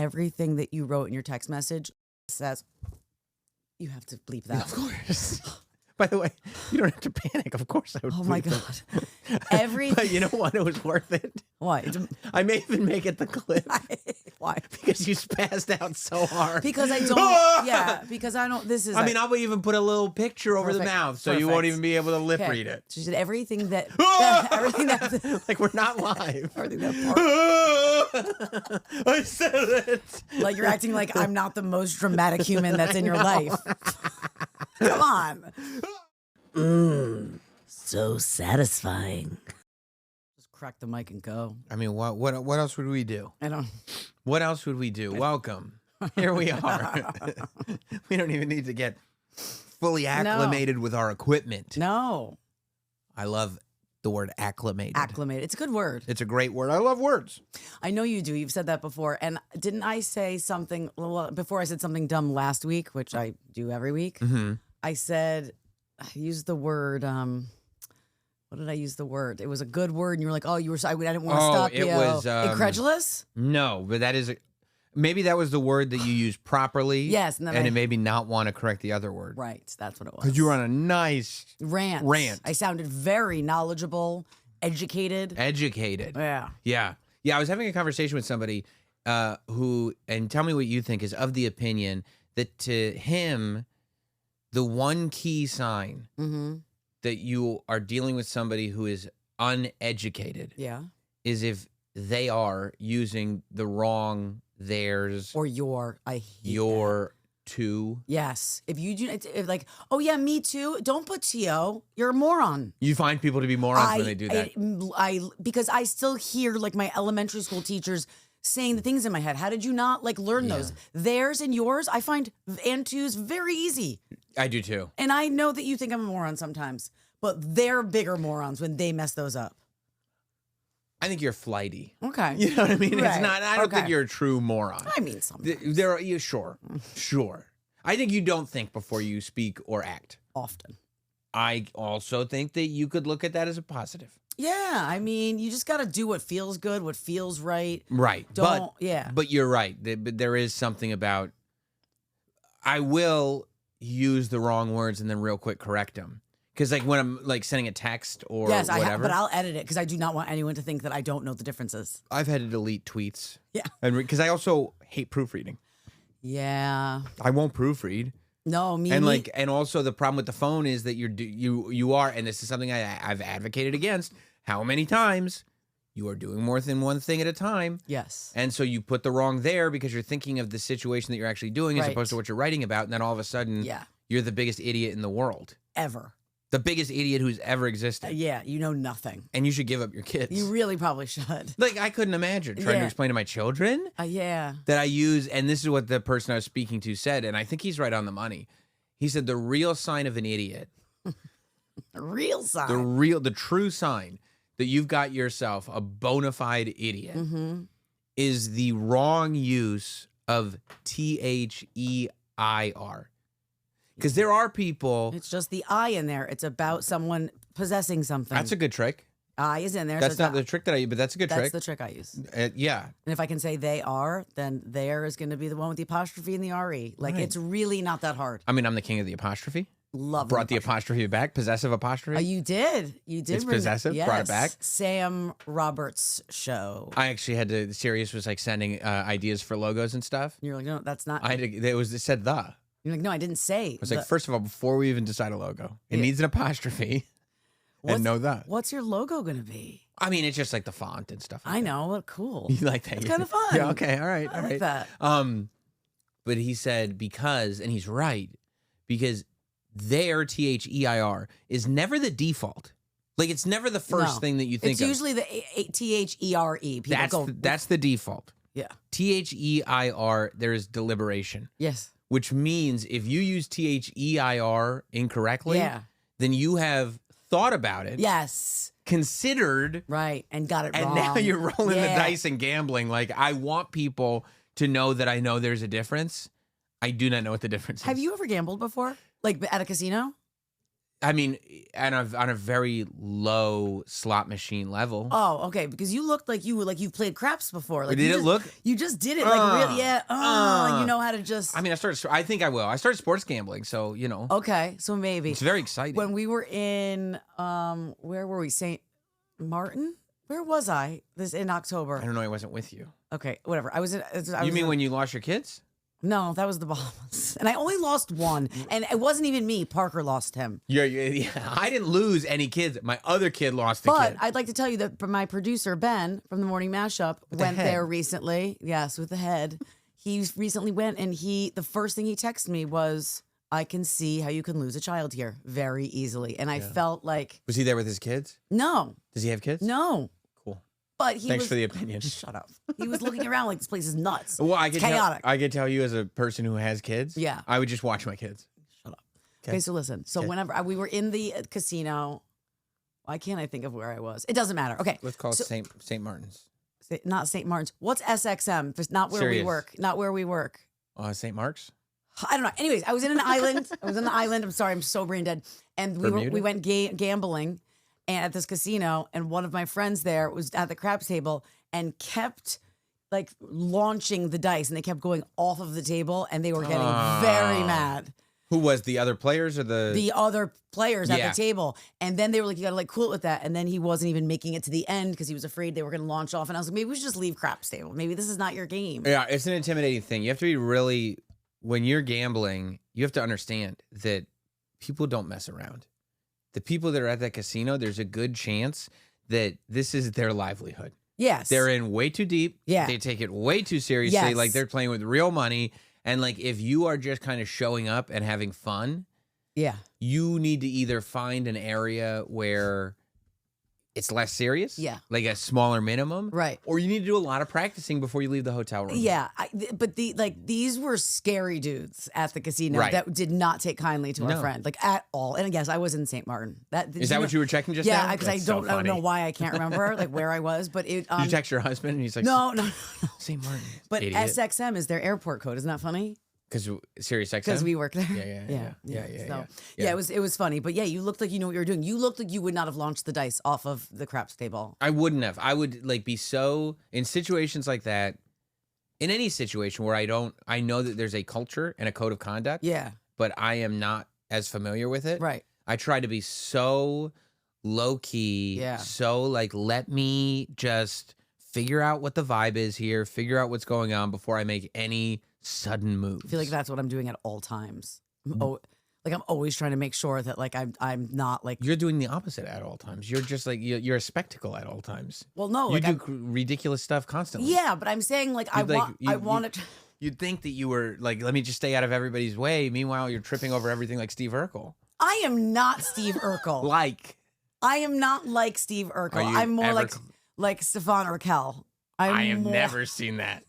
everything that you wrote in your text message says, you have to bleep that. Of course. By the way, you don't have to panic. Of course I would. Oh my God. Everything. But you know what? It was worth it. Why? I may even make it the clip. Why? Because you spazzed out so hard. Because I don't. Yeah. Because I don't. This is. I mean, I'll even put a little picture over the Perfect. mouth so you won't even be able to lip read it. She said everything that. Everything that. Like we're not live. Everything that part. I said it. Like you're acting like I'm not the most dramatic human that's in your life. Come on. So satisfying. Just crack the mic and go. I mean, what else would we do? I don't. What else would we do? Welcome. Here we are. We don't even need to get fully acclimated with our equipment. No. I love the word acclimated. Acclimated. It's a good word. It's a great word. I love words. I know you do. You've said that before. And didn't I say something before I said something dumb last week, which I do every week? Mm-hmm. I used the word, what did I use the word? It was a good word. And you were like, oh, I didn't want to stop you. It was incredulous? No, but that is, maybe that was the word that you used properly. Yes. And it made me not want to correct the other word. Right. That's what it was. Because you were on a nice rant. I sounded very knowledgeable, educated. Yeah. Yeah. I was having a conversation with somebody who, and tell me what you think, is of the opinion that to him, the one key sign that you are dealing with somebody who is uneducated is if they are using the wrong theirs or your. I hate your too. Yes. If you do, it's like, oh yeah, me too. Don't put to. You're a moron. You find people to be morons when they do that. Because I still hear like my elementary school teachers saying the things in my head. How did you not like learn those? Theirs and yours, I find and twos very easy. I do too. And I know that you think I'm a moron sometimes, but they're bigger morons when they mess those up. I think you're flighty. Okay. You know what I mean? Right. It's not, I don't think you're a true moron. I mean something. Sure. I think you don't think before you speak or act. Often. I also think that you could look at that as a positive. Yeah, I mean, you just got to do what feels good, what feels right. Right. But you're right. There is something about, I will use the wrong words and then real quick correct them. Because like when I'm like sending a text or whatever. But I'll edit it because I do not want anyone to think that I don't know the differences. I've had to delete tweets. Yeah. And because I also hate proofreading. Yeah. I won't proofread. No, and also the problem with the phone is that you are, and this is something I've advocated against. How many times you are doing more than one thing at a time? Yes. And so you put the wrong there because you're thinking of the situation that you're actually doing as opposed to what you're writing about, and then all of a sudden, you're the biggest idiot in the world. Ever. The biggest idiot who's ever existed. Yeah, you know nothing. And you should give up your kids. You really probably should. Like, I couldn't imagine trying to explain to my children that I use, and this is what the person I was speaking to said, and I think he's right on the money. He said the real sign of an idiot. The real sign. The true sign that you've got yourself a bona fide idiot is the wrong use of THEIR. Because there are people. It's just the I in there. It's about someone possessing something. That's a good trick. I is in there. That's not the trick that I use, but that's a good trick. That's the trick I use. Yeah. And if I can say they are, then there is going to be the one with the apostrophe and the RE. Like, it's really not that hard. I mean, I'm the king of the apostrophe. Love Brought the apostrophe back. Possessive apostrophe. Oh, you did. You did. It's possessive. Yes. Brought it back. Sam Roberts' show. I actually had to. Sirius was like sending ideas for logos and stuff. You're like, no, that's not. It said the. You're like, no, I didn't say. I was like, first of all, before we even decide a logo, it needs an apostrophe. And know that. What's your logo going to be? I mean, it's just like the font and stuff. Like I know. Well, cool. You like that? It's kind of fun. Yeah. Okay. All right. I like that. But he said and he's right, because their THEIR is never the default. Like, it's never the first thing that you think of. It's usually the THERE. That's the default. Yeah. THEIR, there is deliberation. Yes. Which means if you use THEIR incorrectly, then you have thought about it. Yes. Considered. Right. And got it wrong. And now you're rolling the dice and gambling. Like, I want people to know that I know there's a difference. I do not know what the difference is. Have you ever gambled before? Like at a casino? I mean, on a very low slot machine level. Oh, okay. Because you looked like you've played craps before. Like Did it look? You just did it. Like really, yeah. You know how to just. I mean, I think I will. I started sports gambling, so you know. Okay, so maybe It's very exciting. when we were in where were we? St. Martin? Where was I? This in October. I don't know. I wasn't with you. Okay, whatever. You mean when you lost your kids? No, that was the Bahamas. And I only lost one. And it wasn't even me. Parker lost him. Yeah, I didn't lose any kids. My other kid lost a kid. But I'd like to tell you that my producer, Ben, from the Morning Mashup, went there recently. Yes, with the head. He recently went, and the first thing he texted me was, I can see how you can lose a child here very easily. And I felt like... Was he there with his kids? No. Does he have kids? No. Cool. But Thanks for the opinion. Shut up. He was looking around like this place is nuts. Well, it's chaotic. I could tell you as a person who has kids. Yeah. I would just watch my kids. Shut up. Okay, so listen. So whenever we were in the casino, why can't I think of where I was? It doesn't matter. Okay. Let's call it St. Martin's. Not St. Martin's. What's SXM? It's not where we work. Not where we work. St. Mark's? I don't know. Anyways, I was in an island. I'm sorry. I'm so brain dead. And we went gambling and at this casino, and one of my friends there was at the craps table and kept like launching the dice, and they kept going off of the table, and they were getting very mad. Who was the other players or the other players at the table? And then they were like, you got to like cool it with that. And then he wasn't even making it to the end because he was afraid they were going to launch off. And I was like, maybe we should just leave craps table. Maybe this is not your game. Yeah, it's an intimidating thing. You have to be really, when you're gambling, you have to understand that people don't mess around. The people that are at that casino, there's a good chance that this is their livelihood. Yes. They're in way too deep. Yeah. They take it way too seriously. Yes. Like they're playing with real money. And like if you are just kind of showing up and having fun, you need to either find an area where it's less serious, like a smaller minimum, right? Or you need to do a lot of practicing before you leave the hotel room. Yeah, but these were scary dudes at the casino that did not take kindly to our friend, like at all. And I guess I was in St. Martin. Is that what you were checking just now? Yeah, because I don't know why I can't remember like where I was, but it. Did you text your husband and he's like, no. St. Martin. But idiot. SXM is their airport code. Isn't that funny? Because SiriusXM? Because we work there. Yeah. It was funny. But yeah, you looked like you know what you were doing. You looked like you would not have launched the dice off of the craps table. I wouldn't have. I would like be so, in situations like that, in any situation where I know that there's a culture and a code of conduct. Yeah. But I am not as familiar with it. Right. I try to be so low key. Yeah. So like, let me just figure out what the vibe is here, figure out what's going on before I make any sudden moves. I feel like that's what I'm doing at all times. I'm always trying to make sure that like I'm not like you're doing the opposite at all times. You're just like you're a spectacle at all times. Well, no, you do ridiculous stuff constantly. Yeah, but I'm saying like I want to. You'd think that you were like, let me just stay out of everybody's way. Meanwhile, you're tripping over everything like Steve Urkel. I am not Steve Urkel. I am not like Steve Urkel. I'm more like Stefan Urkel. I have never seen that.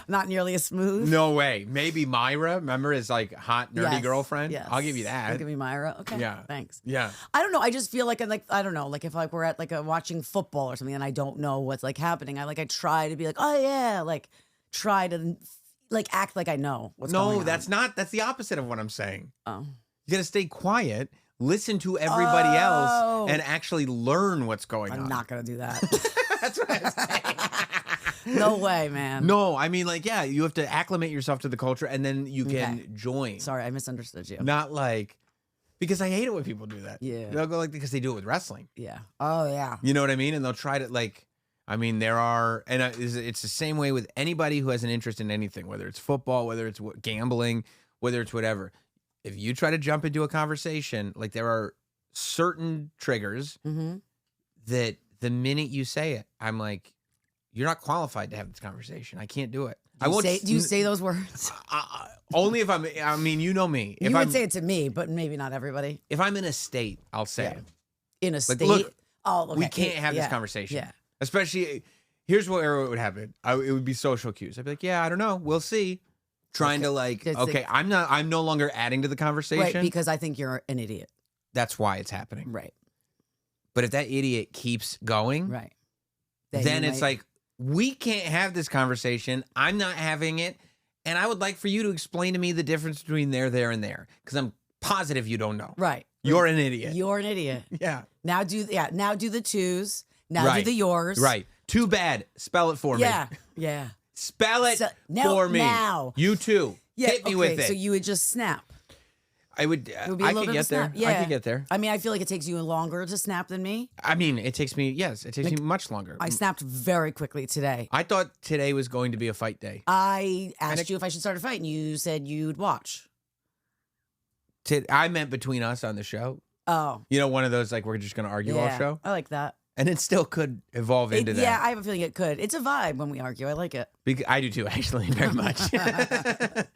Not nearly as smooth. No way. Maybe Myra. Remember his like hot nerdy girlfriend? Yes. I'll give you that. You'll give me Myra. Okay. Yeah. Thanks. Yeah. I don't know. I just feel like I don't know. Like if like we're at like watching football or something and I don't know what's like happening, I try to be like, oh yeah, like try to like act like I know what's going on. No, that's not. That's the opposite of what I'm saying. Oh. You got to stay quiet, listen to everybody else, and actually learn what's going on. I'm not going to do that. That's what I'm saying. No way, man. No, I mean, like, yeah, you have to acclimate yourself to the culture, and then you can join. Sorry, I misunderstood you. Not like, because I hate it when people do that. Yeah. They'll go like, because they do it with wrestling. Yeah. Oh, yeah. You know what I mean? And they'll try to, like, I mean, there are, and it's the same way with anybody who has an interest in anything, whether it's football, whether it's gambling, whether it's whatever. If you try to jump into a conversation, like, there are certain triggers that the minute you say it, I'm like, you're not qualified to have this conversation. I can't do it. Do you say those words? Only if I mean, you know me. You would say it to me, but maybe not everybody. If I'm in a state, I'll say it. In a state? Look, okay. We can't have this conversation. Yeah. Especially, here's where it would happen. It would be social cues. I'd be like, yeah, I don't know. We'll see. Trying to like, I'm no longer adding to the conversation. Right, because I think you're an idiot. That's why it's happening. Right. But if that idiot keeps going, right, then it's like, we can't have this conversation. I'm not having it. And I would like for you to explain to me the difference between there, and there. Because I'm positive you don't know. Right. You're an idiot. You're an idiot. Yeah. Now do the twos. Now do the yours. Right. Too bad. Spell it for me. Yeah. Spell it for me. Now. You too. Yeah, Hit me with it. So you would just snap. I would. It would be a I little could bit of get a snap. there. Yeah. I could get there. I mean, I feel like it takes you longer to snap than me. I mean, it takes me. Yes, it takes me much longer. I snapped very quickly today. I thought today was going to be a fight day. I asked you if I should start a fight, and you said you'd watch. I meant between us on the show. Oh. You know, one of those like we're just going to argue all show. I like that. And it still could evolve into that. Yeah, I have a feeling it could. It's a vibe when we argue. I like it. I do too, actually, very much.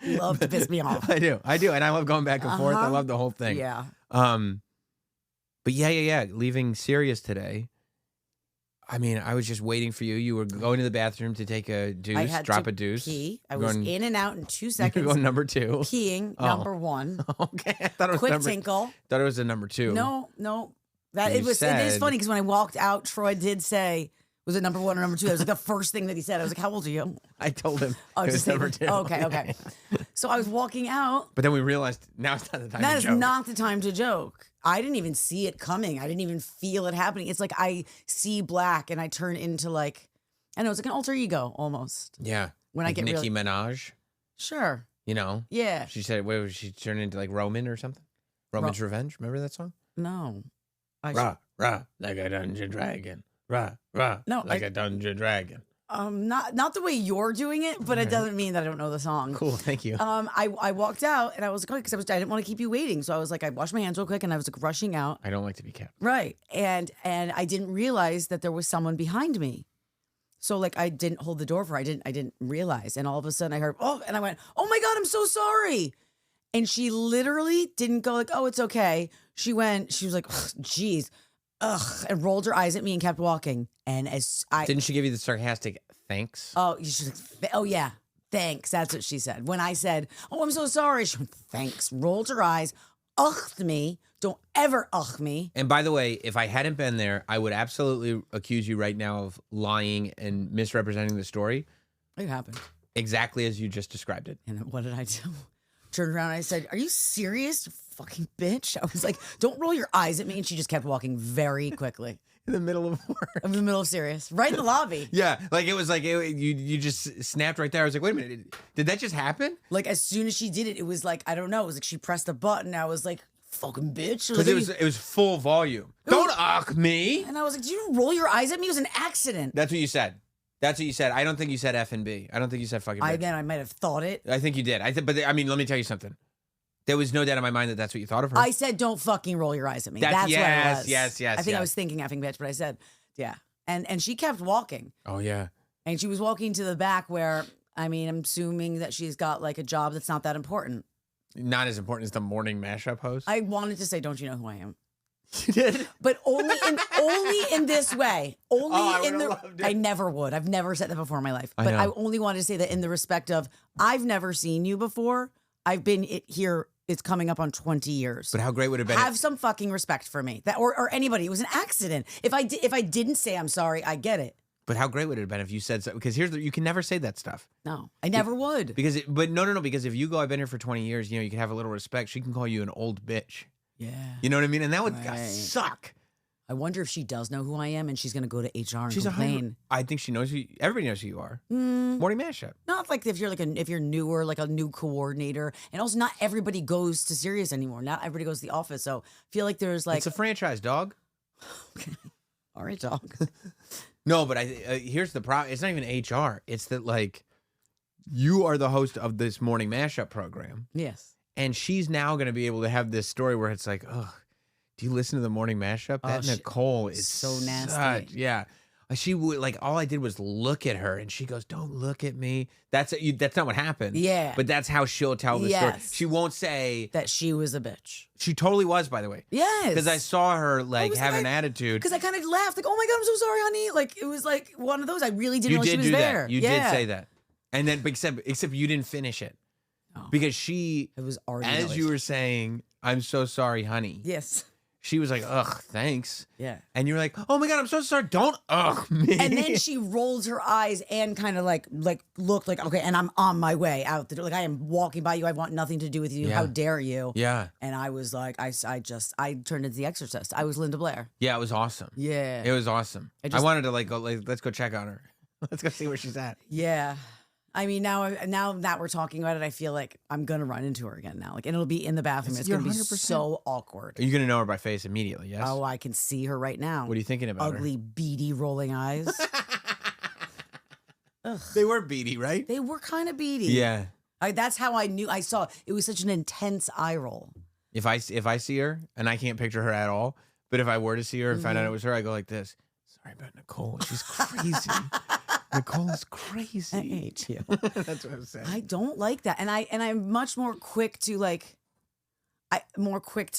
You love to piss me off. I do. And I love going back and forth. I love the whole thing. Yeah. But yeah. Leaving Sirius today. I mean, I was just waiting for you. You were going to the bathroom to take a deuce, I had drop to a deuce. Pee. I was in and out in 2 seconds. You were going number 2. Peeing, number 1. Okay, I thought it was Quick tinkle. Thought it was a number 2. No. It is funny because when I walked out, Troy did say, was it number 1 or number 2? That was like the first thing that he said. I was like, how old are you? I told him Oh, it was number 2. Okay. So I was walking out. But then we realized now it's not the time to joke. That is not the time to joke. I didn't even see it coming. I didn't even feel it happening. It's like I see black and I turn into like, I know, it's like an alter ego almost. Yeah. When like I get Nicki really... Minaj. Sure. You know? Yeah. She said, what was she turning into like Roman or something? Roman's Revenge? Remember that song? No. Rah, like a dungeon dragon. Rah, no, like a dungeon dragon. Not the way you're doing it, but it doesn't mean that I don't know the song. Cool, thank you. I walked out and I was like, because I didn't want to keep you waiting, so I was like, I washed my hands real quick and I was like rushing out. I don't like to be kept. Right, and I didn't realize that there was someone behind me, so like I didn't hold the door for her. I didn't realize, and all of a sudden I heard and I went, oh my God, I'm so sorry, and she literally didn't go like, oh, it's okay. She was like, geez. Ugh, and rolled her eyes at me and kept walking. And didn't she give you the sarcastic thanks? Oh, she's like, oh yeah, thanks. That's what she said. When I said, oh, I'm so sorry, she went, thanks. Rolled her eyes, ugged me. Don't ever ugh me. And by the way, if I hadn't been there, I would absolutely accuse you right now of lying and misrepresenting the story. It happened exactly as you just described it. And what did I do? Turned around and I said, are you serious, you fucking bitch? I was like, don't roll your eyes at me. And she just kept walking very quickly. In the middle of work. In the middle of Sirius. Right in the lobby. Yeah. Like it was like, you just snapped right there. I was like, wait a minute. Did that just happen? Like as soon as she did it, it was like, I don't know. It was like she pressed a button. I was like, fucking bitch. Because it was full volume. Don't ugh me. And I was like, did you roll your eyes at me? It was an accident. That's what you said. That's what you said. I don't think you said F and B. I don't think you said fucking bitch. I might have thought it. I think you did. But I mean, let me tell you something. There was no doubt in my mind that that's what you thought of her. I said, don't fucking roll your eyes at me. That's what it was. Yes. I think I was thinking effing bitch, but I said, yeah. And she kept walking. Oh, yeah. And she was walking to the back where, I mean, I'm assuming that she's got like a job that's not that important. Not as important as the morning mashup host? I wanted to say, don't you know who I am? You did? But only in this way. I never would. I've never said that before in my life. But I only wanted to say that in the respect of, I've never seen you before. I've been here. It's coming up on 20 years. But how great would it have been? Have some fucking respect for me. That or anybody. It was an accident. If I didn't say I'm sorry, I get it. But how great would it have been if you said so? Because you can never say that stuff. No, I never would. But no. Because if you go, I've been here for 20 years. You know, you can have a little respect. She can call you an old bitch. Yeah. You know what I mean? And that would suck. I wonder if she does know who I am and she's going to go to HR and complain. I think she knows who. Everybody knows who you are. Morning mashup. Not like if you're newer, like a new coordinator, and also not everybody goes to Sirius anymore. Not everybody goes to the office. So I feel like there's like it's a franchise, dog. Okay, all right, dog. No, but here's the problem. It's not even HR. It's that like you are the host of this morning mashup program. Yes, and she's now going to be able to have this story where it's like, ugh. Do you listen to the morning mashup? That Nicole is so nasty. Yeah. She would like all I did was look at her and she goes, don't look at me. That's not what happened. Yeah. But that's how she'll tell the story. She won't say that she was a bitch. She totally was, by the way. Yes. Because I saw her like have an attitude. Because I kind of laughed, like, oh my God, I'm so sorry, honey. Like it was like one of those. I really didn't know she was there. You did say that. And then except you didn't finish it. No. Because it was already as you were saying, I'm so sorry, honey. Yes. she was like, ugh, thanks. Yeah. And you're like, oh my God, I'm so sorry. Don't ugh me. And then she rolls her eyes and kind of like looked like, okay, and I'm on my way out the door. Like, I am walking by you. I want nothing to do with you. Yeah. How dare you? Yeah. And I was like, I turned into the Exorcist. I was Linda Blair. Yeah, it was awesome. Yeah. It was awesome. I wanted to like go, let's go check on her. Let's go see where she's at. Yeah. I mean, now that we're talking about it, I feel like I'm going to run into her again now. Like, and it'll be in the bathroom. It's going to be so awkward. Are you going to know her by face immediately, yes? Oh, I can see her right now. What are you thinking about Ugly, beady, rolling eyes. Ugh. They were beady, right? They were kind of beady. Yeah. That's how I knew. I saw it was such an intense eye roll. If I see her, and I can't picture her at all, but if I were to see her and find out it was her, I go like this. Sorry about Nicole. She's crazy. Nicole is crazy. I hate you. That's what I'm saying. I don't like that, and I'm much more quick to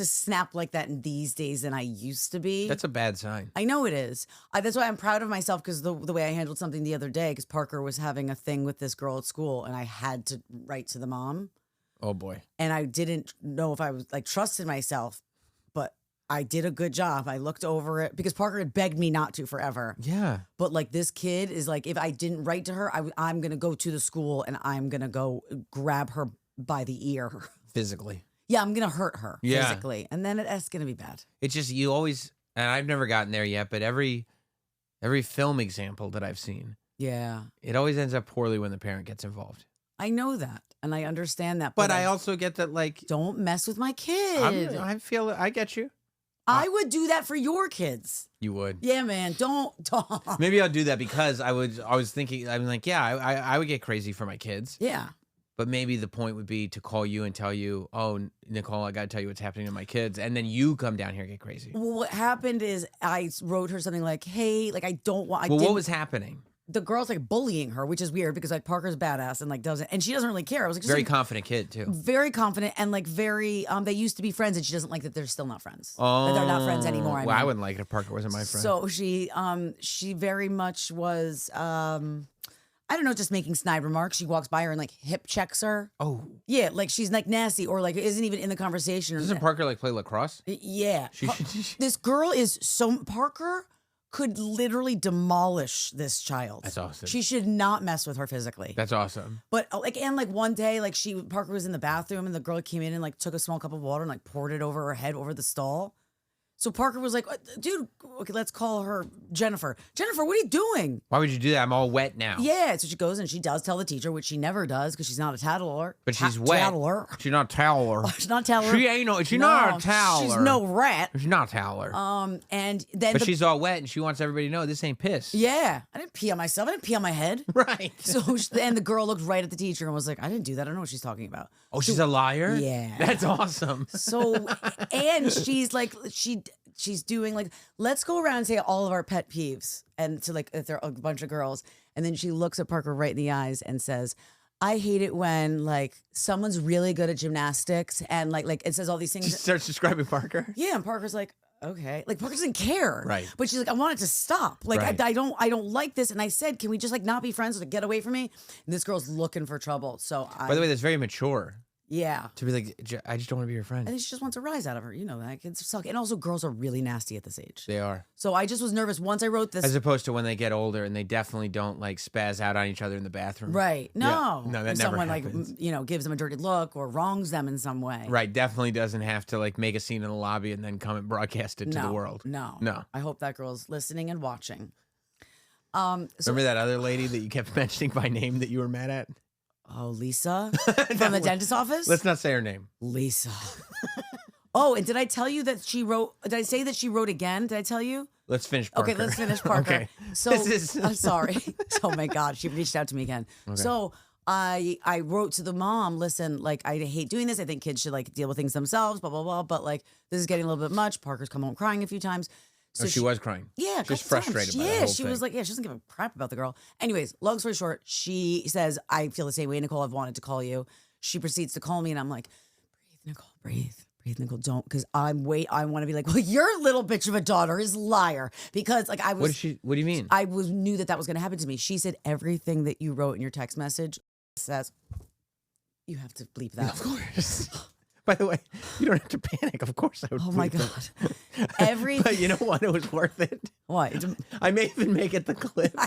snap like that in these days than I used to be. That's a bad sign. I know it is. That's why I'm proud of myself because the way I handled something the other day, because Parker was having a thing with this girl at school, and I had to write to the mom. Oh boy. And I didn't know if I was like trusted myself, but I did a good job. I looked over it because Parker had begged me not to forever. Yeah. But like this kid is like, if I didn't write to her, I'm going to go to the school and I'm going to go grab her by the ear. Physically. Yeah, I'm going to hurt her physically. And then it's going to be bad. It's just, you always, and I've never gotten there yet, but every film example that I've seen. Yeah. It always ends up poorly when the parent gets involved. I know that. And I understand that. But I also get that, like, don't mess with my kid. I get you. I would do that for your kids. You would. Yeah, man. Don't. Maybe I'll do that because I was thinking, I'm like, yeah, I would get crazy for my kids. Yeah. But maybe the point would be to call you and tell you, oh, Nicole, I got to tell you what's happening to my kids. And then you come down here and get crazy. Well, what happened is I wrote her something like, hey, like, I don't want. What was happening? The girl's like bullying her, which is weird because like Parker's badass and like doesn't, and she doesn't really care. I was like, very confident kid too. Very confident and like very, they used to be friends and she doesn't like that they're still not friends. Oh, that they're not friends anymore. I wouldn't like it if Parker wasn't my friend. So she very much was, I don't know, just making snide remarks. She walks by her and like hip checks her. Oh. Yeah, like she's like nasty or like isn't even in the conversation. Doesn't Parker like play lacrosse? Yeah. This girl is Parker could literally demolish this child. That's awesome. She should not mess with her physically. That's awesome. But like, and like one day, like Parker was in the bathroom and the girl came in and like took a small cup of water and like poured it over her head over the stall. So Parker was like, dude, okay, let's call her Jennifer. Jennifer, what are you doing? Why would you do that? I'm all wet now. Yeah. So she goes and she does tell the teacher, which she never does because she's not a tattler. But she's wet. Tattler. She's not a tattler. She's not a tattler. She's not a tattler. She's no rat. She's not a tattler. And then But she's all wet and she wants everybody to know this ain't piss. Yeah. I didn't pee on myself. I didn't pee on my head. Right. So and the girl looked right at the teacher and was like, I didn't do that. I don't know what she's talking about. Oh, she's a liar? Yeah. That's awesome. So, and she's like, she's doing like, let's go around and say all of our pet peeves. And to like, if they're a bunch of girls. And then she looks at Parker right in the eyes and says, I hate it when like someone's really good at gymnastics and like it says all these things. She starts describing Parker. Yeah. And Parker's like, okay. Like Parker doesn't care. Right. But she's like, I want it to stop. Like, right. I don't like this. And I said, can we just like not be friends or get away from me? And this girl's looking for trouble. So By the way, that's very mature. Yeah. To be like, I just don't want to be your friend. I think she just wants a rise out of her. You know that. Kids suck. And also girls are really nasty at this age. They are. So I just was nervous once I wrote this. As opposed to when they get older and they definitely don't like spaz out on each other in the bathroom. Right. No. Yeah. No, that if never someone happens. like, gives them a dirty look or wrongs them in some way. Right. Definitely doesn't have to like make a scene in the lobby and then come and broadcast it to the world. No. No. I hope that girl's listening and watching. Remember that other lady that you kept mentioning by name that you were mad at? Oh, Lisa from the dentist office? Let's not say her name. Lisa. Oh, and did I tell you that she wrote? Did I say that she wrote again? Did I tell you? Let's finish Parker. Okay, let's finish Parker. Okay. So I'm sorry. Oh my God, she reached out to me again. Okay. So I wrote to the mom, listen, like I hate doing this. I think kids should like deal with things themselves, blah, blah, blah. But like this is getting a little bit much. Parker's come home crying a few times. So she was crying. Yeah. Just frustrated by the whole she thing. was like, yeah, she doesn't give a crap about the girl. Anyways, long story short, she says, I feel the same way, Nicole. I've wanted to call you. She proceeds to call me and I'm like, breathe, Nicole, breathe. Breathe, Nicole, don't. Because I want to be like, well, your little bitch of a daughter is liar. Because like I was. What do you mean? I knew that was going to happen to me. She said everything that you wrote in your text message says, you have to bleep that. Of course. By the way, you don't have to panic. Of course I would. Oh my God. But you know what? It was worth it. What? I may even make it the clip.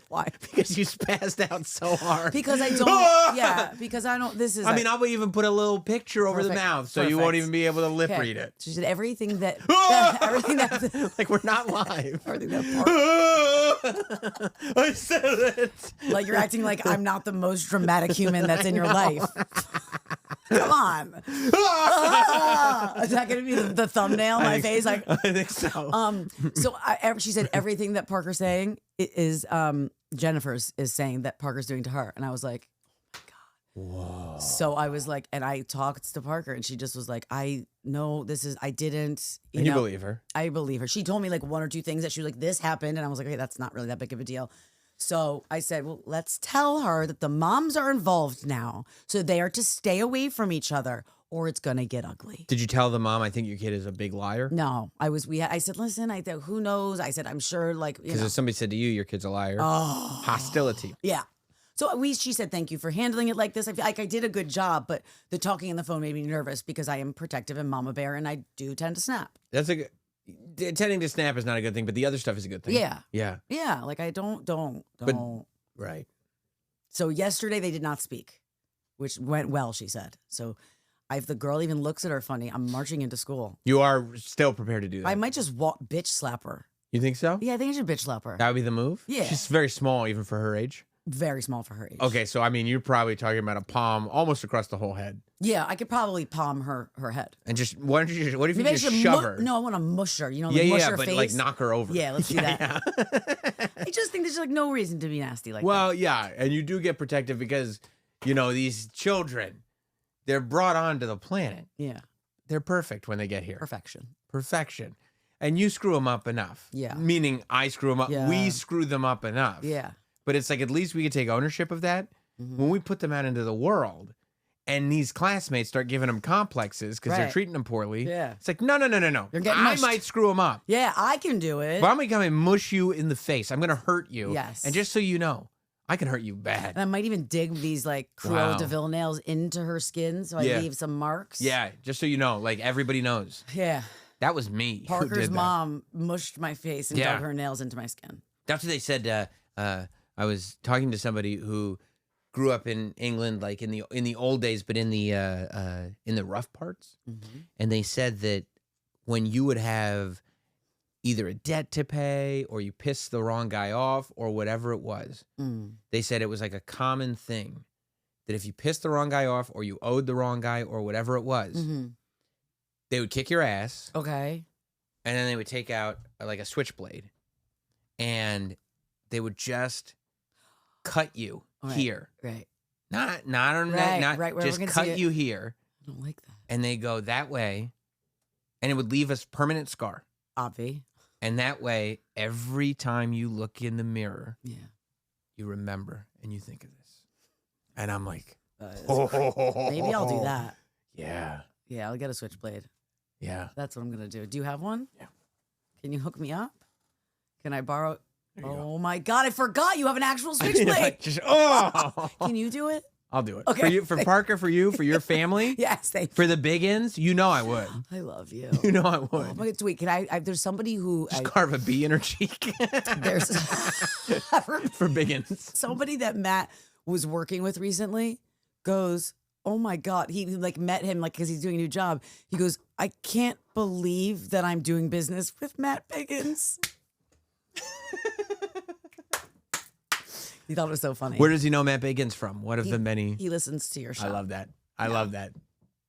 Why? Because you spazzed out so hard. Because I don't. Yeah. Because I don't. This is. I mean, I'll even put a little picture over the mouth, so you won't even be able to lip read it. She said everything that. Everything that. Like we're not live. Everything that. I said it. Like you're acting like I'm not the most dramatic human that's in your life. Come on. Is that going to be the thumbnail? My face? Like, I think so. So she said everything that Parker's saying is Jennifer's is saying that Parker's doing to her. And I was like, oh my God. Whoa. So I was like, and I talked to Parker and she just was like, I know this is, I didn't. You believe her? I believe her. She told me like one or two things that she was like, this happened. And I was like, okay, that's not really that big of a deal. So I said, well, let's tell her that the moms are involved now. So they are to stay away from each other or it's going to get ugly. Did you tell the mom, I think your kid is a big liar? No, I said, listen, who knows? I said, I'm sure like, because if somebody said to you, your kid's a liar. Oh. Hostility. Yeah. So she said, thank you for handling it like this. I feel like I did a good job, but the talking on the phone made me nervous because I am protective and mama bear and I do tend to snap. That's a good. Tending to snap is not a good thing, but the other stuff is a good thing. Yeah. Yeah. Yeah. Like I don't. But, right. So yesterday they did not speak, which went well, she said. So if the girl even looks at her funny, I'm marching into school. You are still prepared to do that. I might just bitch slap her. You think so? Yeah, I think I should bitch slap her. That would be the move? Yeah. She's very small even for her age. Very small for her age. Okay, so I mean, you're probably talking about a palm almost across the whole head. Yeah, I could probably palm her head. And just what if you just shove her? No, I want to mush her. You know, like mush her but face. like knock her over. Yeah, let's do that. Yeah. I just think there's like no reason to be nasty like that. Well, yeah, and you do get protective because these children, they're brought onto the planet. Yeah, they're perfect when they get here. Perfection. And you screw them up enough. Yeah. Meaning I screw them up. Yeah. We screw them up enough. Yeah. But it's like at least we could take ownership of that. Mm-hmm. When we put them out into the world and these classmates start giving them complexes because they're treating them poorly. Yeah. It's like, no. You're getting I might screw them up. Yeah, I can do it. But I'm going to come and mush you in the face. I'm going to hurt you. Yes. And just so you know, I can hurt you bad. And I might even dig these like Cruella de Vil nails into her skin so I leave some marks. Yeah, just so you know, like everybody knows. Yeah. That was me. Parker's mom mushed my face and dug her nails into my skin. That's what they said. I was talking to somebody who grew up in England, like in the old days, but in the rough parts. Mm-hmm. And they said that when you would have either a debt to pay or you pissed the wrong guy off or whatever it was, they said it was like a common thing that if you pissed the wrong guy off or you owed the wrong guy or whatever it was, they would kick your ass. Okay. And then they would take out like a switchblade and they would just cut you here. Right. Not on that. Not right, just cut you here. I don't like that. And they go that way. And it would leave us permanent scar. Obvi. And that way, every time you look in the mirror, you remember and you think of this. And I'm like, maybe I'll do that. Yeah. Yeah, I'll get a switchblade. Yeah. That's what I'm going to do. Do you have one? Yeah. Can you hook me up? Can I borrow? Oh my God, I forgot you have an actual switchblade. Can you do it? I'll do it. Okay. For Parker, for you, for your family. Yes, thank you. For the big ins, I would. I love you. I would. Oh my God, wait, can I there's somebody who... Just carve a B in her cheek. There's... for big ins. Somebody that Matt was working with recently goes, oh my God, he like met him like because he's doing a new job. He goes, I can't believe that I'm doing business with Matt Biggins. He thought it was so funny. Where does he know Matt Biggins from? What of the many? He listens to your show. I love that. I love that.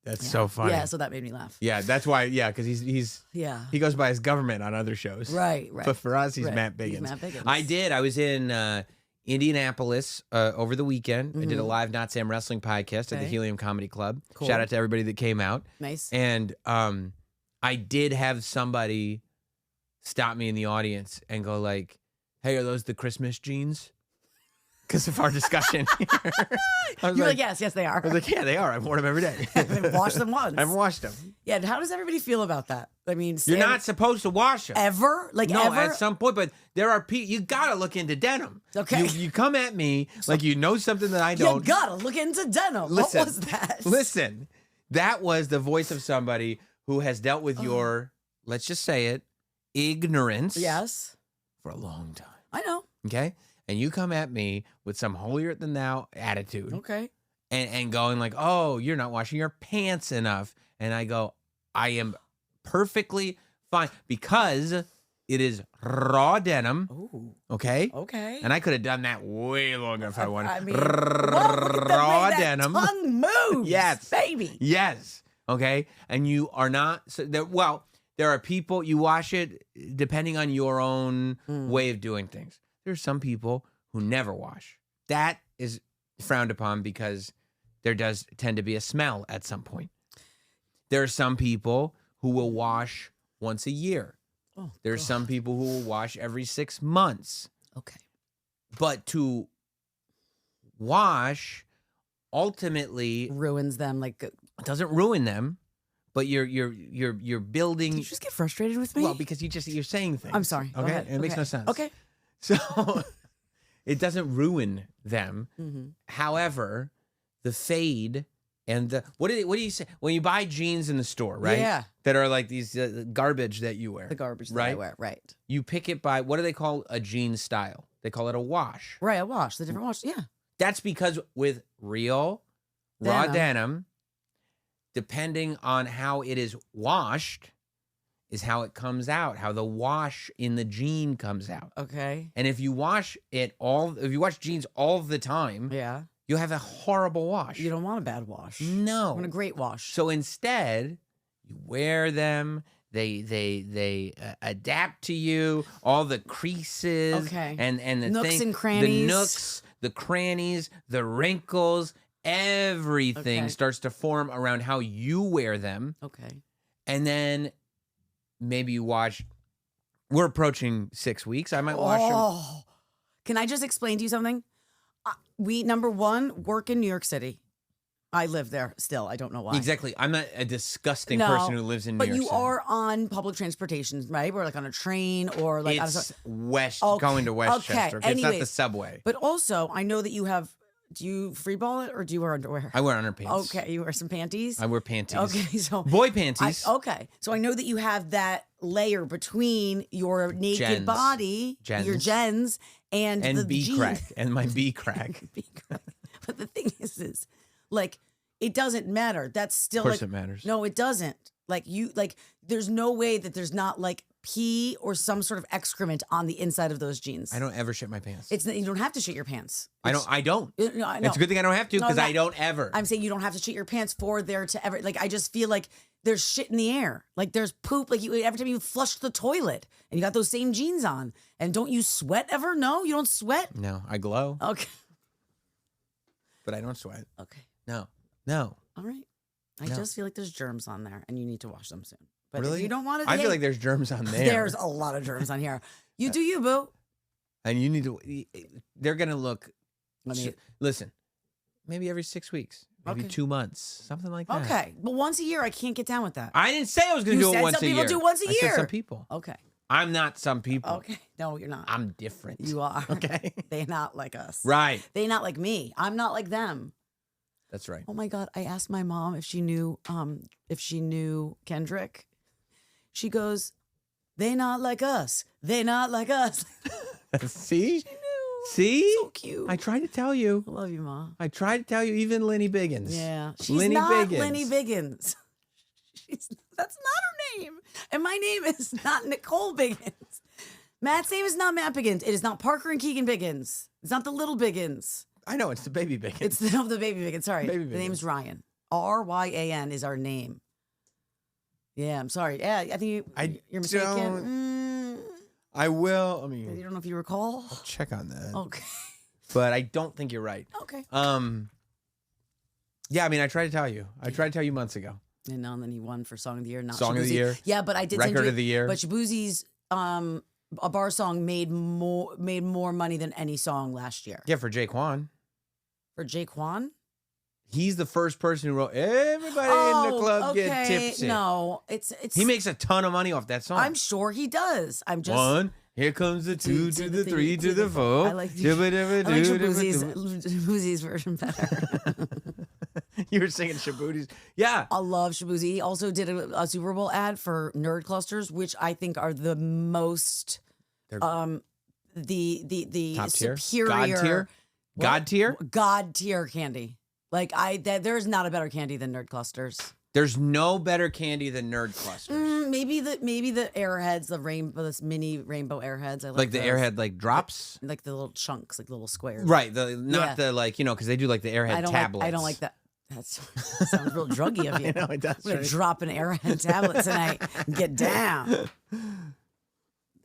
That's so funny. Yeah, so that made me laugh. Yeah, that's why. Yeah, because he goes by his government on other shows. Right. But for us, he's Matt Biggins. He's Matt Biggins. I was in Indianapolis over the weekend. I did a live Not Sam Wrestling podcast at the Helium Comedy Club. Cool. Shout out to everybody that came out. Nice. And I did have somebody stop me in the audience and go like, "Hey, are those the Christmas jeans?" Because of our discussion here. You're like, yes, they are. I was like, yeah, they are. I've worn them every day. I've washed them once. I've washed them. Yeah, and how does everybody feel about that? I mean, you're not supposed to wash them. Ever? Like, no, ever? at some point, but there are people, you gotta look into denim. Okay. You come at me like you know something that I don't. You gotta look into denim. Listen, what was that? Listen, That was the voice of somebody who has dealt with your, let's just say it, ignorance. Yes. For a long time. I know. Okay? And you come at me with some holier than thou attitude. Okay. And going like, oh, you're not washing your pants enough. And I go, I am perfectly fine because it is raw denim. Ooh. Okay? Okay. And I could have done that way longer if I wanted. I mean, raw denim. Tongue moves. Yes. Baby. Yes. Okay? And you are not, there are people, you wash it depending on your own way of doing things. There's some people who never wash. That is frowned upon because there does tend to be a smell at some point. There are some people who will wash once a year. Oh, There's some people who will wash every 6 months. Okay. But to wash ultimately ruins them. Like it doesn't ruin them, but you're building. Did you just get frustrated with me? Well, because you're saying things. I'm sorry. Okay, and it makes no sense. Okay. So it doesn't ruin them. Mm-hmm. However, the fade and the what do you say when you buy jeans in the store, right? Yeah. That are like these garbage that you wear. The garbage that right? I wear, right? You pick it by what do they call a jean style? They call it a wash. Right, a wash. The different wash. Yeah. That's because with real raw denim, depending on how it is washed, is how it comes out, how the wash in the jean comes out. Okay. And if you wash if you wash jeans all the time, Yeah. you have a horrible wash. You don't want a bad wash. No. You want a great wash. So instead, you wear them. They adapt to you. All the creases, okay, and the nooks and crannies, the nooks, the crannies, the wrinkles. Everything starts to form around how you wear them. Okay, and then maybe you wash. We're approaching 6 weeks. I might wash them. Can I just explain to you something? We, number one, work in New York City. I live there still. I don't know why. Exactly. I'm not a disgusting person who lives in New York City. But you are on public transportation, right? Or like on a train or like... It's going to Westchester. Okay. It's not the subway. But also, I know that you have... Do you free ball it or do you wear underwear? I wear underpants. Okay. You wear some panties? I wear panties. Okay. So boy panties. Okay. So I know that you have that layer between your naked body, your gens, and the B crack. And my B crack. B crack. But the thing is like, it doesn't matter. That's still, of course, it matters. No, it doesn't. Like there's no way that there's not like pee or some sort of excrement on the inside of those jeans. I don't ever shit my pants. You don't have to shit your pants. I don't. No, it's a good thing I don't have to because I don't ever. I'm saying you don't have to shit your pants for there to ever. Like, I just feel like there's shit in the air. Like there's poop. Like every time you flush the toilet and you got those same jeans on. And don't you sweat ever? No, you don't sweat? No, I glow. Okay. But I don't sweat. Okay. No. All right. I just feel like there's germs on there and you need to wash them soon. But really? if you don't want to, I feel like there's germs on there. There's a lot of germs on here. You do you, boo. And you need to. They're gonna look. Listen, maybe every 6 weeks, maybe 2 months, something like that. Okay, but once a year, I can't get down with that. I didn't say I was gonna do it once a year. Some people do once a year. I said some people. Okay. I'm not some people. Okay. No, you're not. I'm different. You are. Okay. They're not like us. Right. They're not like me. I'm not like them. That's right. Oh my God. I asked my mom if she knew Kendrick. She goes, they not like us. They not like us. See? She knew. See? So cute. I tried to tell you. I love you, Mom. I tried to tell you, even Lenny Biggins. Yeah. She's Lenny not Biggins. Lenny Biggins. That's not her name. And my name is not Nicole Biggins. Matt's name is not Matt Biggins. It is not Parker and Keegan Biggins. It's not the little Biggins. I know, it's the baby Biggins. It's the baby Biggins. Sorry. Baby the name's Ryan. Ryan is our name. Yeah, I'm sorry. Yeah, I think you're mistaken. I will. You don't know if you recall? I'll check on that. Okay. But I don't think you're right. Okay. Yeah, I tried to tell you. I tried to tell you months ago. And then he won for Song of the Year. Not Song of the Year. Yeah, but I did Record of the Year. But Shabuzi's A Bar Song made more money than any song last year. Yeah, for Jaquan. For Jaquan? He's the first person who wrote everybody in the club get tipsy. No, it's he makes a ton of money off that song. I'm sure he does. I'm just 1, here comes the 2 to the 3 to the 4. I like Shabuzi's version better. You were singing Shabooties. Yeah. I love Shabuzi. He also did a Super Bowl ad for Nerd Clusters, which I think are the most the Top tier? superior God tier? God tier candy. Like there's not a better candy than Nerd Clusters. There's no better candy than Nerd Clusters. Maybe the Airheads, this mini rainbow Airheads. I like the those. Airhead like drops, like the little chunks, like little squares. Right. Not the like because they do like the Airhead tablets. I don't like that. That sounds real druggy of you. I know it does. I'm gonna drop an Airhead tablet tonight and get down.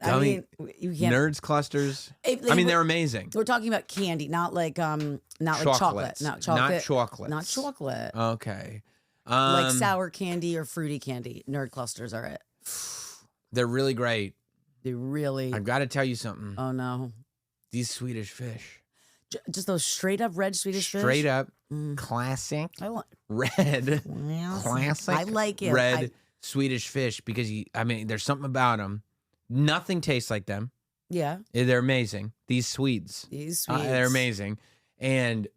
I mean, you can't. Nerds Clusters. They're amazing. We're talking about candy, not like chocolate. Not chocolate. Okay. Like sour candy or fruity candy. Nerd Clusters are it. They're really great. They really. I've got to tell you something. Oh no. These Swedish fish. Just those straight up red Swedish fish. Straight up, classic, red, classic. I like it. Red Swedish fish because there's something about them. Nothing tastes like them. Yeah, they're amazing. These Swedes. They're amazing. And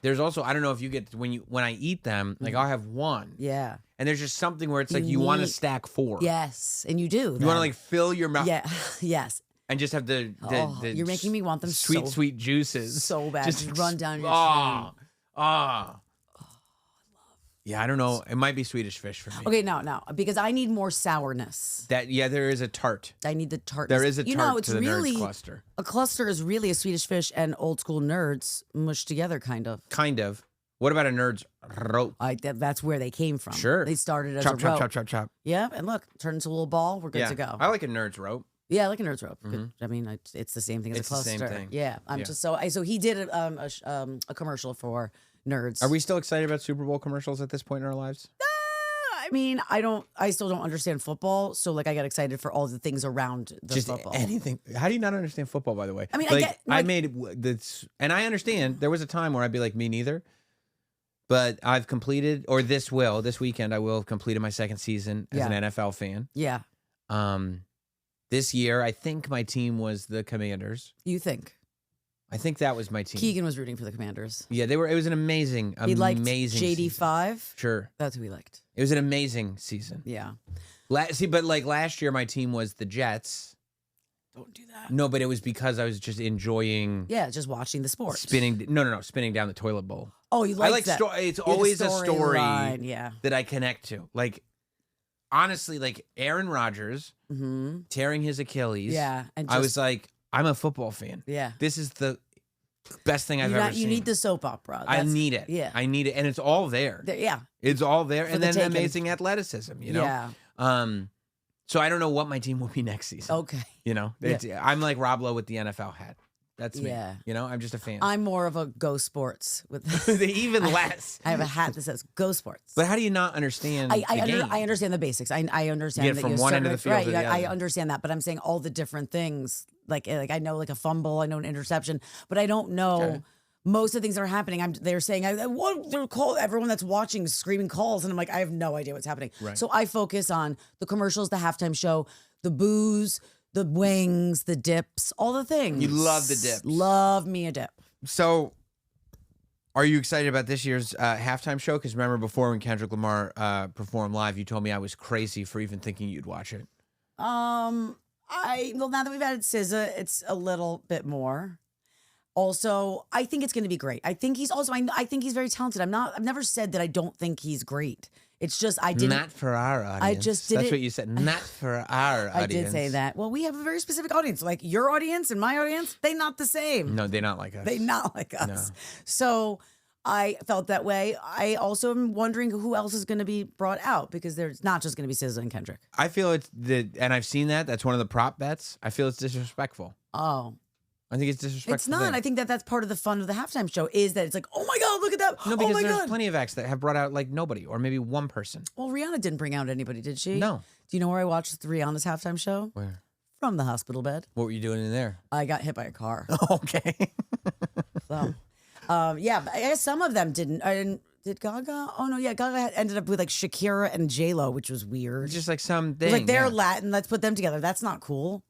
there's also, I don't know if you get when I eat them, like I'll have one. Yeah. And there's just something where it's like you want to stack 4. Yes, and you do. You want to like fill your mouth. Yeah. Yes. And just have the you're making me want them sweet juices so bad. Just run down your chin. Yeah, I don't know. It might be Swedish fish for me. Okay, no, because I need more sourness. There is a tart. I need the tartness. There is a tart it's to the really, Nerds cluster. A cluster is really a Swedish fish and old school nerds mushed together, kind of. Kind of. What about a Nerds rope? That's where they came from. Sure. They started as chop, a chop, rope. chop, chop, chop. Yeah, and look, turned into a little ball. We're good to go. I like a Nerds rope. Yeah, I like a Nerds rope. I mean, it's the same thing as a cluster. It's the same thing. Yeah, so he did a commercial for Nerds. Are we still excited about Super Bowl commercials at this point in our lives? I mean, I still don't understand football, so like I get excited for all the things around the football. Anything. How do you not understand football, by the way? I mean, I made this, and I understand. There was a time where I'd be like, me neither. But I've completed, or this weekend, I will have completed my second season as an NFL fan. Yeah. This year, I think my team was the Commanders. You think? I think that was my team. Keegan was rooting for the Commanders. Yeah, they were. It was an amazing, he liked amazing JD5. Sure, that's who he liked. It was an amazing season. Yeah. But like last year, my team was the Jets. Don't do that. No, but it was because I was just enjoying. Yeah, just watching the sport. Spinning down the toilet bowl. Oh, you like that? It's always a story yeah. that I connect to. Like, honestly, like Aaron Rodgers tearing his Achilles. Yeah, and I was like, I'm a football fan. Yeah, this is the best thing I've ever seen. You need the soap opera. I need it. Yeah, I need it, and it's all there. Yeah, it's all there, and then amazing athleticism. You know. Yeah. So I don't know what my team will be next season. Okay. You know, I'm like Rob Lowe with the NFL hat. That's me. Yeah. You know, I'm just a fan. I'm more of a Go Sports with even less. I have a hat that says Go Sports. But how do you not understand the game? I understand the basics. I understand you get from one end of the field to the other. I understand that, but I'm saying all the different things. Like I know like a fumble, I know an interception, but I don't know most of the things that are happening. They're saying everyone that's watching screaming calls, and I'm like, I have no idea what's happening. Right. So I focus on the commercials, the halftime show, the booze, the wings, the dips, all the things. You love the dips. Love me a dip. So are you excited about this year's halftime show? Because remember before when Kendrick Lamar performed live, you told me I was crazy for even thinking you'd watch it. Now that we've added SZA, it's a little bit more. Also, I think it's going to be great. I think he's very talented. I've never said that I don't think he's great. It's just I didn't. Not for our audience. I just did. That's what you said. Not for our audience. I did say that. Well, we have a very specific audience. Like your audience and my audience, they not the same. No, they're not like us. They not like us. No. So I felt that way. I also am wondering who else is going to be brought out because there's not just going to be SZA and Kendrick. I feel and I've seen that. That's one of the prop bets. I feel it's disrespectful. Oh. I think it's disrespectful. It's not. I think that's part of the fun of the halftime show is that it's like, oh my God, look at that. No, because there's plenty of acts that have brought out like nobody or maybe one person. Well, Rihanna didn't bring out anybody, did she? No. Do you know where I watched Rihanna's halftime show? Where? From the hospital bed. What were you doing in there? I got hit by a car. Okay. So, yeah, I guess some of them didn't. Did Gaga? Oh no, yeah, Gaga ended up with like Shakira and J-Lo, which was weird. It's just like something. Like they're Latin. Let's put them together. That's not cool.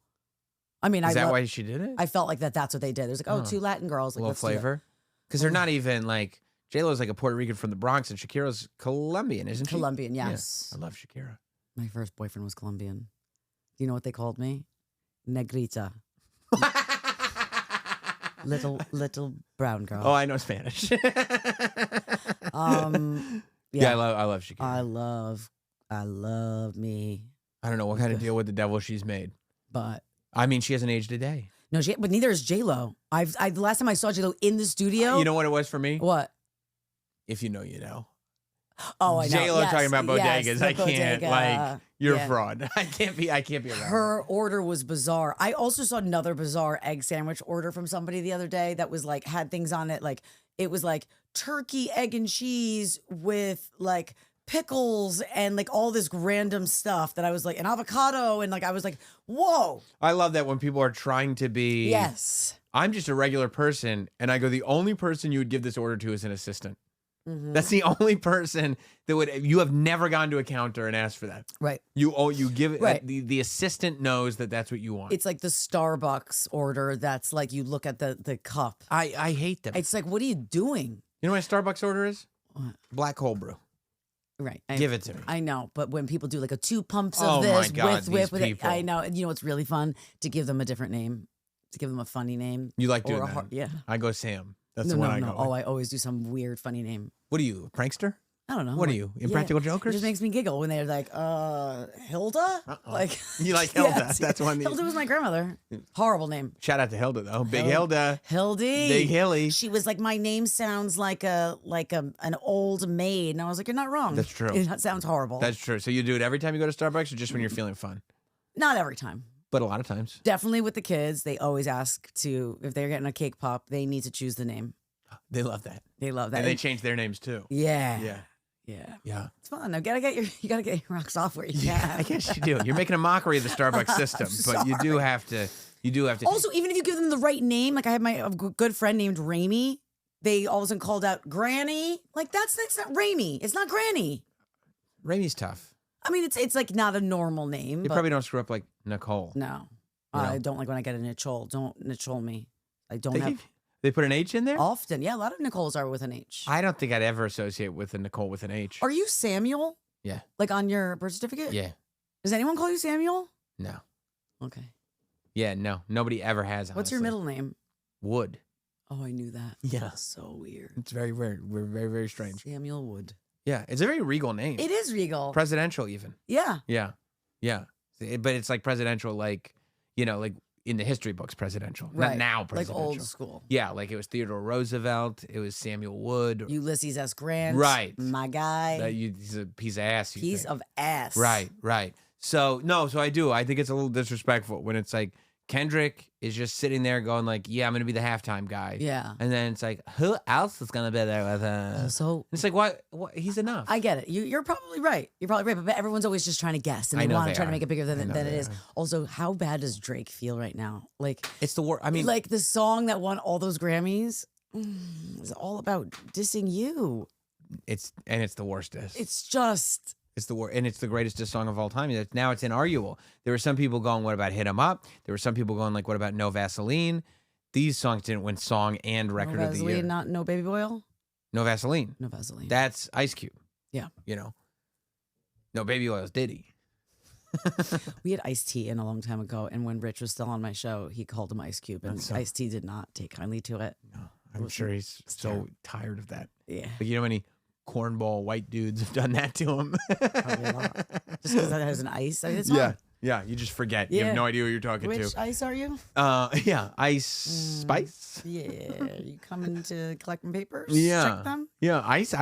I mean, is that why she did it? I felt like that's what they did. There's like, two Latin girls, like, a little flavor, because they're not even like J-Lo's like a Puerto Rican from the Bronx, and Shakira's Colombian, isn't she? Colombian, yes. Yeah. I love Shakira. My first boyfriend was Colombian. Do you know what they called me? Negrita. little brown girl. Oh, I know Spanish. Yeah, I love Shakira. I love me. I don't know what kind of deal with the devil she's made, but I mean, she hasn't aged a day. No, but neither is J-Lo. The last time I saw J-Lo in the studio. You know what it was for me? What? If you know, you know. Oh, I know. J-Lo talking about bodegas. Yes, I can't. Like, you're a fraud. I can't be around. Her order was bizarre. I also saw another bizarre egg sandwich order from somebody the other day that was like had things on it. Like it was like turkey, egg, and cheese with like pickles and like all this random stuff that I was like an avocado and like I was like, whoa. I love that when people are trying to be. Yes. I'm just a regular person, and I go, the only person you would give this order to is an assistant. That's the only person that you have never gone to a counter and asked for that. Right. You give it, right. The assistant knows that that's what you want. It's like the Starbucks order that's like you look at the cup. I hate them. It's like, what are you doing? You know what a Starbucks order is? What? Black cold brew. Right. Give it to me. I know, but when people do like a 2 pumps of this my God, with people. it, I know. And you know what's really fun? To give them a different name. To give them a funny name. You like doing that? Yeah. I go Sam. That's the one I go. Oh, I always do some weird funny name. What are you, a prankster? I don't know. What are you, Impractical Jokers? It just makes me giggle when they're like, Hilda? Like you like Hilda. Yes. That's one. Hilda was my grandmother. Horrible name. Shout out to Hilda though. Big Hilda. Hildy. Big Hilly. She was like, my name sounds like an old maid. And I was like, you're not wrong. That's true. It sounds horrible. That's true. So you do it every time you go to Starbucks or just when you're feeling fun? Not every time. But a lot of times. Definitely with the kids. They always ask if they're getting a cake pop, they need to choose the name. They love that. They love that. And they change their names too. Yeah. Yeah. Yeah. Yeah. It's fun. You gotta get your rocks off where you can. I guess you do. You're making a mockery of the Starbucks system, but you do have to. Also, even if you give them the right name, like I have a good friend named Ramy, they all of a sudden called out Granny. Like that's not Ramy. It's not Granny. Ramy's tough. I mean, it's like not a normal name. You probably don't screw up like Nicole. No. I don't like when I get a Nicole. Don't Nicole me. I don't have. They put an H in there? Often. Yeah, a lot of Nicoles are with an H. I don't think I'd ever associate with a Nicole with an H. Are you Samuel? Yeah. Like on your birth certificate? Yeah. Does anyone call you Samuel? No. Okay. Yeah, no. Nobody ever has. What's your middle name? Wood. Oh, I knew that. Yeah. That's so weird. It's very weird. We're very, very strange. Samuel Wood. Yeah. It's a very regal name. It is regal. Presidential even. Yeah. Yeah. Yeah. But it's like presidential, like, like in the history books, presidential. Right. Not now presidential. Like old school. Yeah, like it was Theodore Roosevelt. It was Samuel Wood. Ulysses S. Grant. Right. My guy. He's a piece of ass. Piece of ass. Right, right. So, I do. I think it's a little disrespectful when it's like Kendrick is just sitting there going like, yeah, I'm going to be the halftime guy. Yeah. And then it's like, who else is going to be there with us? So it's like, what? He's enough. I get it. You're probably right. You're probably right. But everyone's always just trying to guess. And they want to try to make it bigger than it is. Also, how bad does Drake feel right now? Like, it's the worst. I mean, like the song that won all those Grammys is all about dissing you. It's the worst diss. It's just... It's the and it's the greatest diss song of all time. Now it's inarguable. There were some people going, "What about Hit 'Em Up?" There were some people going, like, "What about No Vaseline?" These songs didn't win song and record of the year. Not No Baby Oil. No Vaseline. No Vaseline. That's Ice Cube. Yeah. No Baby Oil is Diddy. We had Ice-T in a long time ago, and when Rich was still on my show, he called him Ice Cube, and Ice-T did not take kindly to it. No, I'm sure he's so tired of that. Yeah. Like, how many cornball white dudes have done that to him? Probably a lot. Just because that has an ice. I mean, it's fine. Yeah. You just forget. You have no idea who you're talking to. Which ice are you? Yeah, Ice Spice. Yeah, you coming to collect my papers? Yeah, check them. Yeah, Ice.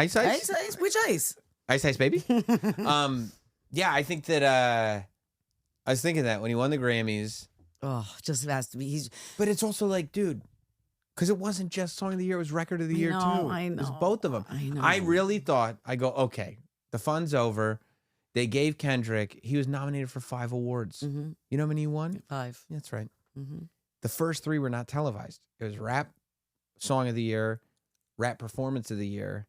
Which ice? Ice Baby. Yeah, I think that. I was thinking that when he won the Grammys. Oh, just has to be. But it's also like, dude. Because it wasn't just Song of the Year, it was Record of the Year, too. I know. It was both of them. I know. I really thought, okay, the fun's over. They gave Kendrick, he was nominated for 5 awards. Mm-hmm. You know how many he won? 5. That's right. Mm-hmm. The first 3 were not televised. It was Rap Song of the Year, Rap Performance of the Year,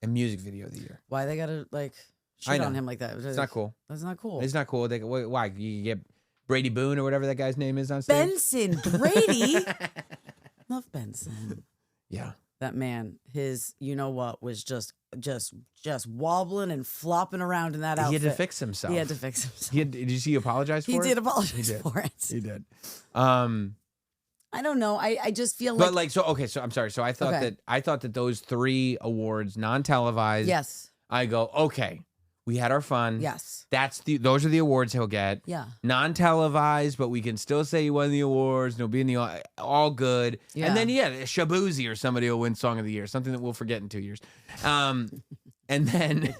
and Music Video of the Year. Why they gotta, shit on him like that? It's not cool. That's not cool. It's not cool. Why? You get Brady Boone or whatever that guy's name is on stage? Benson Brady? Love Benson. Yeah. that man, his you know what was just wobbling and flopping around in that outfit. He had to fix himself. He had to fix himself. Did you see he apologize for it? He did apologize for it. He did. I don't know. I just feel like. But like, so I'm sorry. So I thought that those 3 awards, non-televised. Yes. I go, okay, we had our fun. Yes. Those are the awards he'll get. Yeah. Non-televised, but we can still say he won the awards. And he'll be in the all good. Yeah. And then Shabuzi or somebody will win Song of the Year, something that we'll forget in 2 years. And then,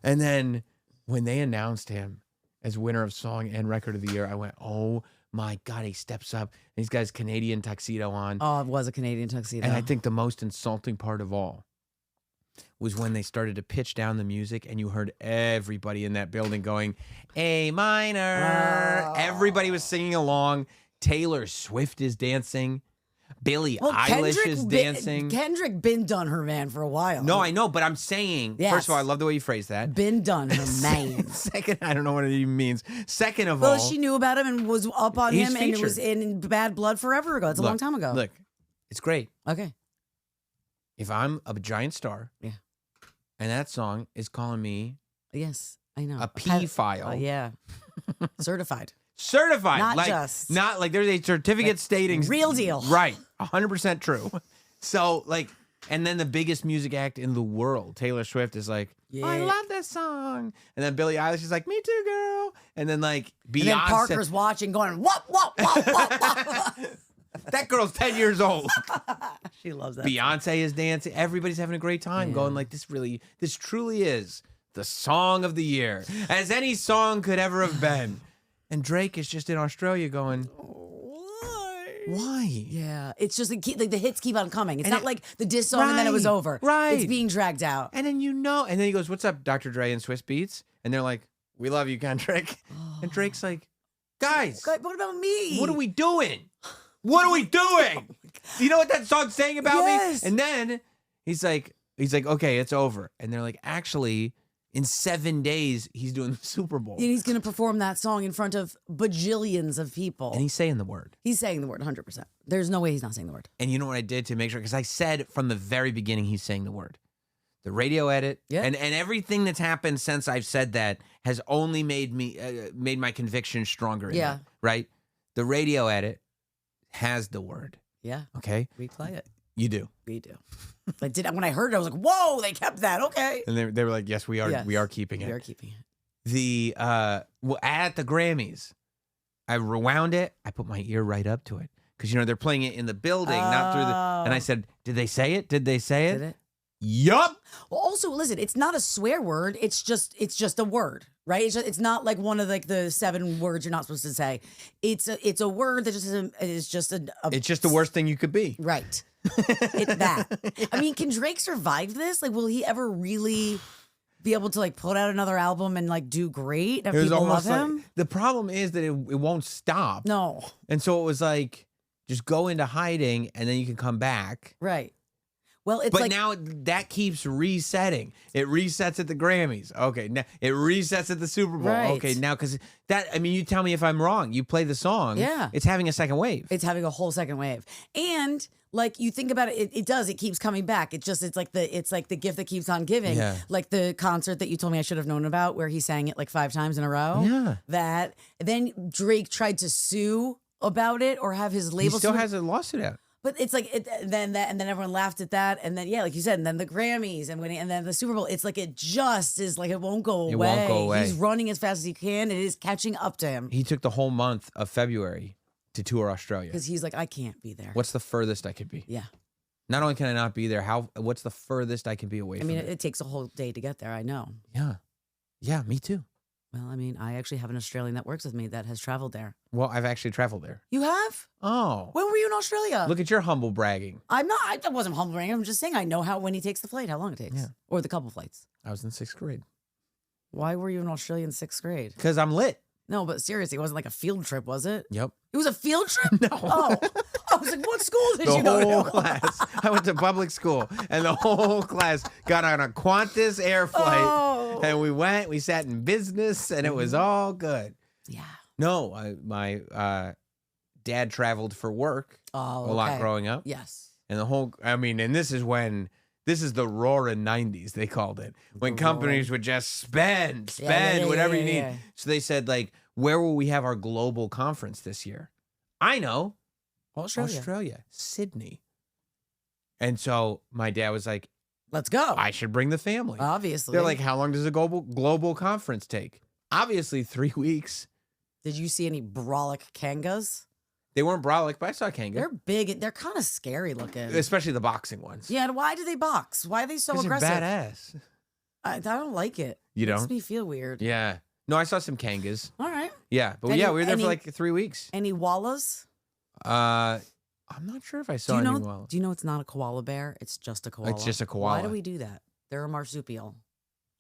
and then when they announced him as winner of Song and Record of the Year, I went, oh my God, he steps up. And he's got his Canadian tuxedo on. Oh, it was a Canadian tuxedo. And I think the most insulting part of all was when they started to pitch down the music and you heard everybody in that building going, A minor. Oh. Everybody was singing along. Taylor Swift is dancing. Billie Eilish is dancing. Kendrick been done her man for a while. No, I know, but I'm saying, first of all, I love the way you phrase that. Been done her man. Second, I don't know what it even means. Second of all. Well, she knew about him and was up on him, featured. and it was in Bad Blood forever ago. It's a long time ago. Look, it's great. Okay. If I'm a giant star, yeah, and that song is calling me, yes, I know, a P file, yeah, certified. Certified, not like there's a certificate stating real deal, right? 100% true. So like, and then the biggest music act in the world, Taylor Swift, is like, yeah. I love this song, and then Billie Eilish is like, me too, girl, and then like Beyonce, and then Parker's watching, going, what? That girl's 10 years old. She loves that. Beyonce is dancing. Everybody's having a great time, going like, this truly is the song of the year, as any song could ever have been. And Drake is just in Australia going, why? Yeah, it's just like the hits keep on coming. It's not like the diss song and then it was over. Right. It's being dragged out. And then and then he goes, what's up, Dr. Dre and Swiss Beats? And they're like, we love you, Kendrick. And Drake's like, guys, what about me? What are we doing? What are we doing? Do you know what that song's saying about me? And then he's like, okay, it's over. And they're like, actually, in 7 days, he's doing the Super Bowl. And he's going to perform that song in front of bajillions of people. And he's saying the word. He's saying the word 100%. There's no way he's not saying the word. And you know what I did to make sure? Because I said from the very beginning he's saying the word. The radio edit and everything that's happened since I've said that has only made my conviction stronger. In that, right? The radio edit has the word. Yeah. Okay? We play it. You do. We do. When I heard it, I was like, whoa, they kept that. Okay. And they were like, yes, we are. Yes, we are keeping it. We are keeping it. At the Grammys, I rewound it. I put my ear right up to it. Because, they're playing it in the building, not through the. And I said, did they say it? Did they say it? Did it? Yup. Well, also, listen, it's not a swear word. It's just a word, right? It's not like one of the 7 words you're not supposed to say. It's a word that is just it's just the worst thing you could be. Right. It's that. I mean, can Drake survive this? Like, will he ever really be able to put out another album and do great? If people love him? The problem is that it won't stop. No. And so it was like, just go into hiding and then you can come back. Right. Well, but now that keeps resetting. It resets at the Grammys. Okay, now it resets at the Super Bowl. Right. Okay, now because you tell me if I'm wrong. You play the song. Yeah, it's having a second wave. It's having a whole second wave, and you think about it, it does. It keeps coming back. It's like the gift that keeps on giving. Yeah. Like the concert that you told me I should have known about, where he sang it 5 times in a row. Yeah, that then Drake tried to sue about it or have his label. He still has a lawsuit out. But it's then everyone laughed at that, and then like you said, and then the Grammys, and then the Super Bowl. It's like it just is like it won't go away. It won't go away. He's running as fast as he can. It is catching up to him. He took the whole month of February to tour Australia because he's like, I can't be there. What's the furthest I could be? Yeah. Not only can I not be there, what's the furthest I can be away from it? It takes a whole day to get there. I know. Yeah. Yeah, me too. Well, I actually have an Australian that works with me that has traveled there. Well, I've actually traveled there. You have? Oh. When were you in Australia? Look at your humble bragging. I'm not. I wasn't humble bragging. I'm just saying I know when he takes the flight, how long it takes. Yeah. Or the couple flights. I was in 6th grade. Why were you in Australia in 6th grade? Because I'm lit. No, but seriously, it wasn't like a field trip, was it? Yep. It was a field trip? No. Oh. I was like, what school did you go to? The whole class. I went to public school, and the whole class got on a Qantas air flight, and we sat in business, and it was all good. Yeah. No, my dad traveled for work a lot growing up. Yes. And this is the roaring 90s, they called it. When companies would just spend whatever you need. Yeah. So they said, like, where will we have our global conference this year? I know. Australia. Sydney. And so my dad was like, let's go. I should bring the family. Obviously. They're like, how long does a global conference take? Obviously 3 weeks. Did you see any brolic kangas? They weren't brolic, but I saw kanga. They're big. They're kind of scary looking. Especially the boxing ones. Yeah, and why do they box? Why are they so aggressive? They're badass. I don't like it. You don't? Makes me feel weird. Yeah. No, I saw some kangas. All right. Yeah, but we were there for like 3 weeks. Any wallas? I'm not sure if I saw any wallas. Do you know it's not a koala bear? It's just a koala. It's just a koala. Why do we do that? They're a marsupial,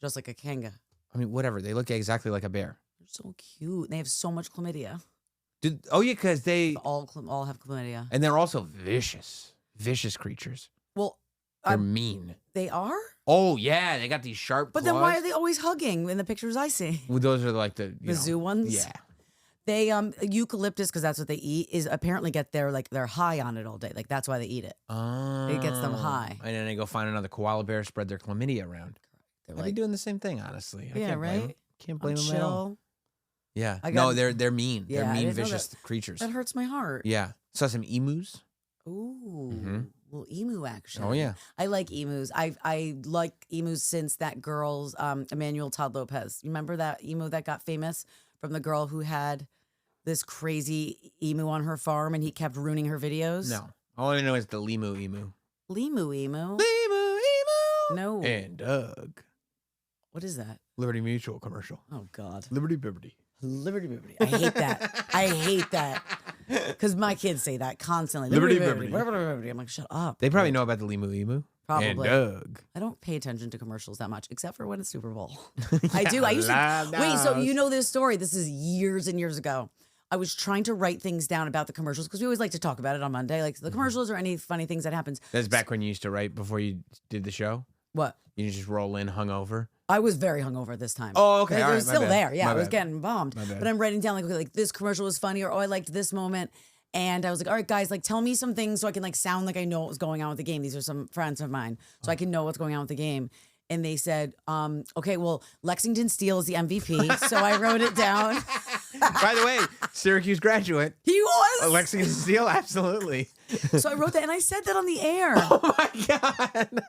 just like a kanga. I mean, whatever. They look exactly like a bear. They're so cute. They have so much chlamydia. Because they all have chlamydia, and they're also vicious creatures. Well, they're mean. They are. Oh yeah, they got these sharp. But claws. then why are they always hugging in the pictures I see? Well, those are like the zoo ones. Yeah. They eucalyptus, because that's what they eat, is apparently they're high on it all day. Like that's why they eat it. Oh. It gets them high. And then they go find another koala bear, spread their chlamydia around. I'd be doing the same thing, honestly. Can't blame them at all. Yeah. They're mean. Yeah, they're mean, vicious creatures. That hurts my heart. Yeah. Saw some emus. Ooh. Little emu action. Oh yeah. I like emus. I like emus since that girl's Emmanuel Todd Lopez. You remember that emu that got famous from the girl who had this crazy emu on her farm and he kept ruining her videos? No. All I know is the Limu emu. Limu emu? Limu emu. No. And Doug. What is that? Liberty Mutual commercial. Oh God. Liberty Bibbity. Liberty Bibbity. I hate that. I hate that. Because my kids say that constantly. Liberty Bibbity. I'm like, shut up. They probably know about the Limu emu. Probably. And Doug. I don't pay attention to commercials that much, except for when it's Super Bowl. I do. I used to. Wait, so you know this story. This is years and years ago. I was trying to write things down about the commercials because we always like to talk about it on Monday, like the commercials or any funny things that happens. That's back when you used to write before you did the show? What? You just roll in hungover? I was very hungover this time. Oh, okay. It was still there. Yeah, I was getting bombed. But I'm writing down like this commercial was funny, or I liked this moment. And I was like, all right, guys, like tell me some things so I can like sound like I know what was going on with the game. These are some friends of mine. So I can know what's going on with the game. And they said, okay, well, Lexington Steele is the MVP. So I wrote it down. By the way, Syracuse graduate. He was. Lexington Steele, absolutely. So I wrote that, and I said that on the air. Oh my God!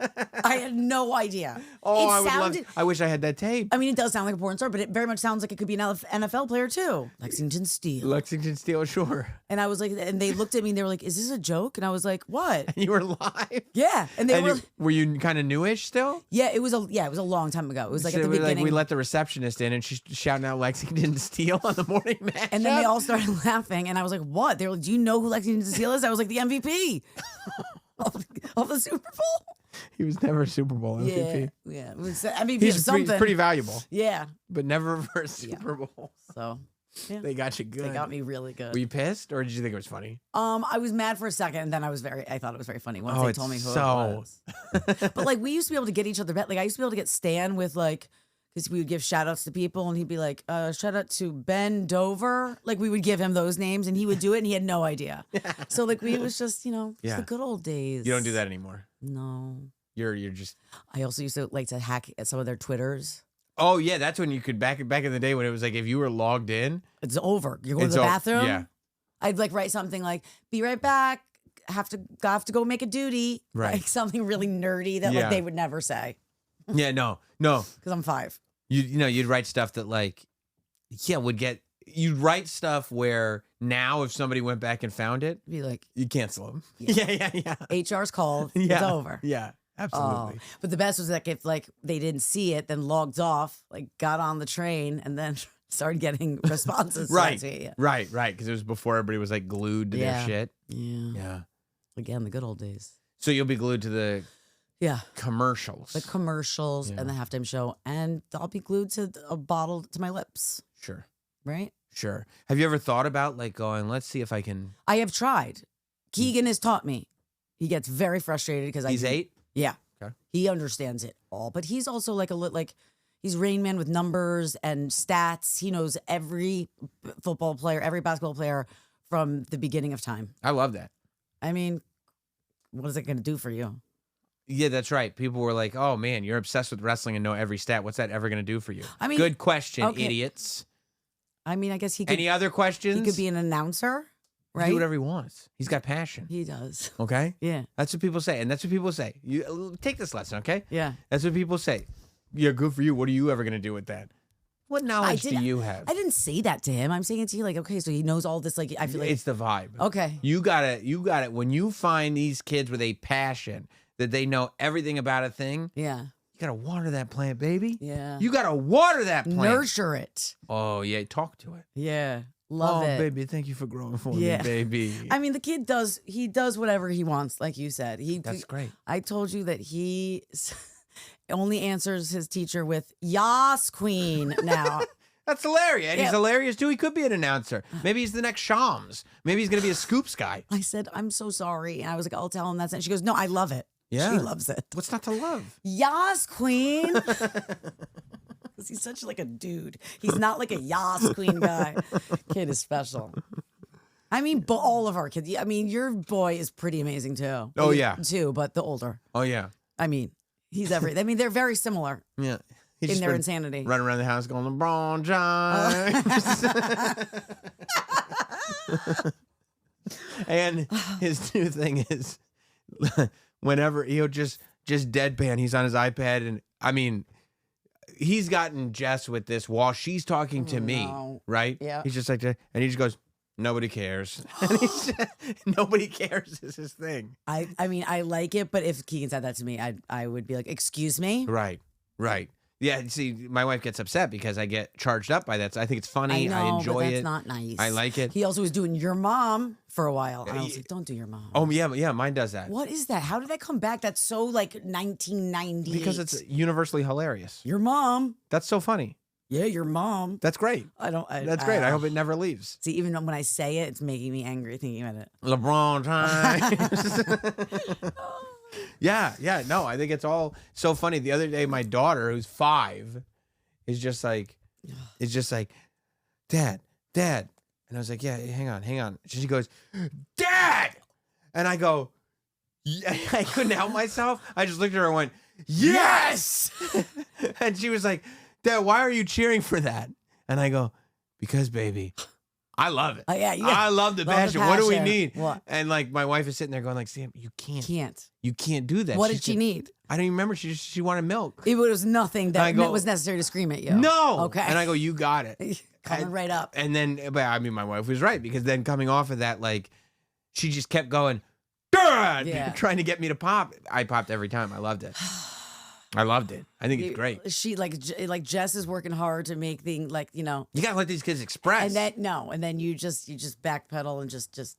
I had no idea. Oh, I wish I had that tape. I mean, it does sound like a porn star, but it very much sounds like it could be an NFL player too. Lexington Steele. Lexington Steele, sure. And I was like, and they looked at me and they were like, "Is this a joke?" And I was like, "What?" And you were live. Yeah, and they were you kind of newish still? Yeah, it was a long time ago. It was like at the beginning. Like we let the receptionist in, and she's shouting out Lexington Steele on the morning match. And then they all started laughing, and I was like, "What?" They were like, "Do you know who Lexington Steele is?" I was like, "The MVP." of the Super Bowl. He was never a Super Bowl MVP. Yeah, it was MVP. He's something. pretty valuable. Yeah, but never for a Super Bowl. So yeah. They got you good. They got me really good. Were you pissed, or did you think it was funny? I was mad for a second, and then I thought it was very funny once they told me who it was. But like, we used to be able to get each other. Like, I used to be able to get Stan with like. Because we would give shout outs to people and he'd be like, shout out to Ben Dover. Like we would give him those names and he would do it and he had no idea. So like it was just, it's the good old days. You don't do that anymore. No. You're just. I also used to like to hack at some of their Twitters. Oh yeah, that's when you could back in the day when it was like if you were logged in. It's over. You go to the bathroom. Yeah. I'd like write something like, be right back. Have to go make a duty. Right. Like something really nerdy that like they would never say. Yeah, no. Because I'm 5. You'd write stuff that like, you'd write stuff where now if somebody went back and found it, be like, you cancel them. Yeah. HR's called. It's over. Yeah, absolutely. But the best was like if like they didn't see it, then logged off, like got on the train and then started getting responses. Right. Because it was before everybody was like glued to their shit. Yeah. Again, the good old days. So you'll be glued to the commercials. The commercials and the halftime show. And I'll be glued to a bottle to my lips. Sure. Right? Sure. Have you ever thought about like going, let's see if I can. I have tried. Keegan has taught me. He gets very frustrated because he's 8? Yeah. Okay. He understands it all. But he's also like he's Rain Man with numbers and stats. He knows every football player, every basketball player from the beginning of time. I love that. I mean, what is it going to do for you? Yeah, that's right. People were like, "Oh man, you're obsessed with wrestling and know every stat. What's that ever going to do for you?" I mean, good question, idiots. I mean, I guess he could. Any other questions? He could be an announcer, right? Do whatever he wants. He's got passion. He does. Okay? Yeah. That's what people say. And that's what people say. You take this lesson, okay? Yeah. That's what people say. Yeah, good for you. What are you ever going to do with that? What knowledge do you have? I didn't say that to him. I'm saying it to you like, okay, so he knows all this. Like, I feel like it's the vibe. Okay. You got it. When you find these kids with a passion that they know everything about a thing. Yeah. You got to water that plant, baby. Yeah. You got to water that plant. Nurture it. Oh, yeah. Talk to it. Yeah. Love it. Oh, baby, thank you for growing for me, baby. I mean, the kid does whatever he wants, like you said. That's great. I told you that he only answers his teacher with "Yas, Queen" now. That's hilarious. And he's hilarious, too. He could be an announcer. Maybe he's the next Shams. Maybe he's going to be a scoops guy. I said, I'm so sorry. And I was like, I'll tell him that. And she goes, no, I love it. Yeah. She loves it. What's not to love? Yas, Queen. Because he's such like a dude. He's not like a Yas, Queen guy. Kid is special. I mean, but all of our kids. I mean, your boy is pretty amazing, too. Oh, yeah. Too, but the older. Oh, yeah. I mean, I mean, they're very similar. Yeah. In their insanity. Running around the house going, LeBron James. And his new thing is whenever he'll just deadpan, he's on his iPad. And I mean, he's gotten Jess with this while she's talking to me, right? Yeah. He's just like, and he just goes, nobody cares. And nobody cares is his thing. I mean, I like it, but if Keegan said that to me, I would be like, excuse me? Right. Yeah, see, my wife gets upset because I get charged up by that. So I think it's funny. I enjoy but it. That's not nice. I like it. He also was doing your mom for a while. And I was like, don't do your mom. Oh, yeah, mine does that. What is that? How did that come back? That's so like 1990. Because it's universally hilarious. Your mom. That's so funny. Yeah, your mom. That's great. That's great. I hope it never leaves. See, even when I say it, it's making me angry thinking about it. LeBron James. Yeah. No, I think it's all so funny. The other day, my daughter, who's 5, is just like, Dad. And I was like, yeah, hang on. She goes, Dad. And I go, yeah, I couldn't help myself. I just looked at her and went, yes. And she was like, Dad, why are you cheering for that? And I go, because, baby, I love it. Yeah. I love the passion. What do we need? What? And like my wife is sitting there going like, Sam, you can't do that. What did she need? I don't even remember. She wanted milk. It was nothing that was necessary to scream at you. No. Okay. And I go, you got it. Coming right up. And then, but I mean, my wife was right because then coming off of that, like, she just kept going, trying to get me to pop. I popped every time. I loved it. I loved it. I think it's great. She like Jess is working hard to make things like, you know. You gotta let these kids express. And then you just backpedal and just.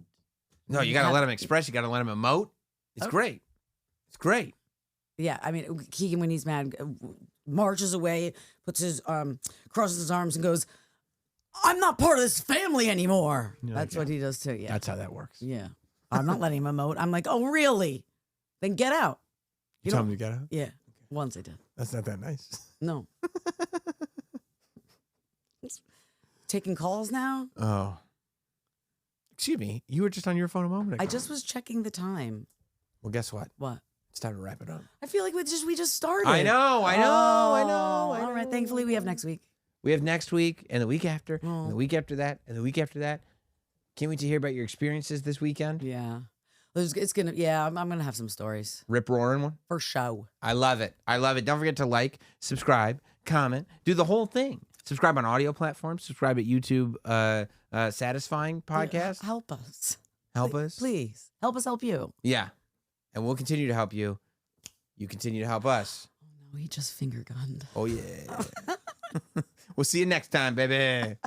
No, you gotta let them express. You gotta let them emote. It's great. It's great. Yeah, I mean, Keegan when he's mad marches away, crosses his arms and goes, "I'm not part of this family anymore." That's what he does too. Yeah, that's how that works. Yeah, I'm not letting him emote. I'm like, "Oh, really? Then get out." You tell him to get out. Yeah. Once I did. That's not that nice. No. Taking calls now? Oh. Excuse me. You were just on your phone a moment ago. I just was checking the time. Well, guess what? What? It's time to wrap it up. I feel like we just started. I know. All right. Thankfully, we have next week. We have next week and the week after and the week after that and the week after that. Can't wait to hear about your experiences this weekend. Yeah. It's gonna. Yeah, I'm gonna have some stories. Rip roaring one for show. I love it. Don't forget to like, subscribe, comment, do the whole thing. Subscribe on audio platforms. Subscribe at YouTube. Satisfying podcast. Help us. Please help us. Help you. Yeah, and we'll continue to help you. You continue to help us. Oh no, he just finger gunned. Oh yeah. We'll see you next time, baby.